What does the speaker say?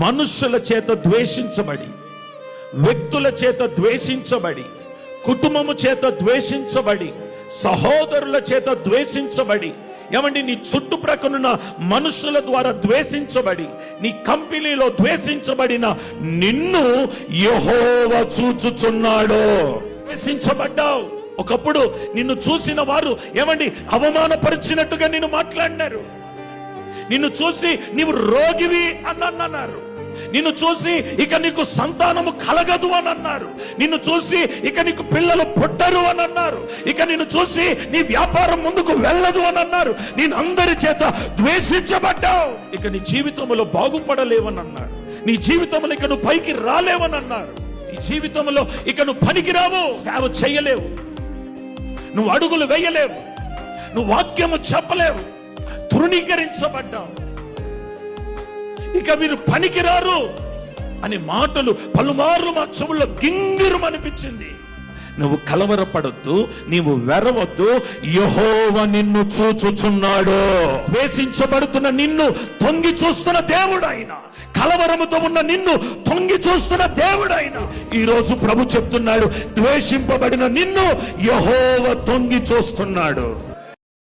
మనుషుల చేత ద్వేషించబడి, వ్యక్తుల చేత ద్వేషించబడి, కుటుంబము చేత ద్వేషించబడి, సహోదరుల చేత ద్వేషించబడి, ఏమండి నీ చుట్టుప్రక్కనున్న మనుషుల ద్వారా ద్వేషించబడి, నీ కంపెనీలో ద్వేషించబడిన నిన్ను యెహోవా చూచుచున్నాడు. ద్వేషించబడ్డావు. ఒకప్పుడు నిన్ను చూసిన వారు ఏమండి అవమానపరిచినట్టుగా నిన్ను మాట్లాడినారు. నిన్ను చూసి నీవు రోగివి అని అన్నారు. నిన్ను చూసి ఇక నీకు సంతానము కలగదు అని అన్నారు. నిన్ను చూసి ఇక నీకు పిల్లలు పుట్టరు అని అన్నారు. ఇక నిన్ను చూసి నీ వ్యాపారం ముందుకు వెళ్ళదు అని అన్నారు. నేను అందరి చేత ద్వేషించబడ్డావు. ఇక నీ జీవితంలో బాగుపడలేవని అన్నారు. నీ జీవితంలో ఇక నువ్వు పైకి రాలేవని అన్నారు. నీ జీవితంలో ఇక నువ్వు పనికిరావు, సేవ చేయలేవు, నువ్వు అడుగులు వేయలేవు, నువ్వు వాక్యము చెప్పలేవు, తృణీకరించబడ్డావు. ఇక మీరు పనికిరారు అనే మాటలు పలుమార్లు మా చెవుల్లో గింగిరం అనిపించింది. నువ్వు కలవరపడొద్దు, నీవు వెరవద్దు. యెహోవా నిన్ను చూచుచున్నాడు. ద్వేషించబడుతున్న నిన్ను తొంగి చూస్తున్న దేవుడు ఆయన. కలవరముతో ఉన్న నిన్ను తొంగి చూస్తున్న దేవుడు ఆయన. ఈ రోజు ప్రభు చెప్తున్నాడు, ద్వేషింపబడిన నిన్ను యెహోవా తొంగి చూస్తున్నాడు.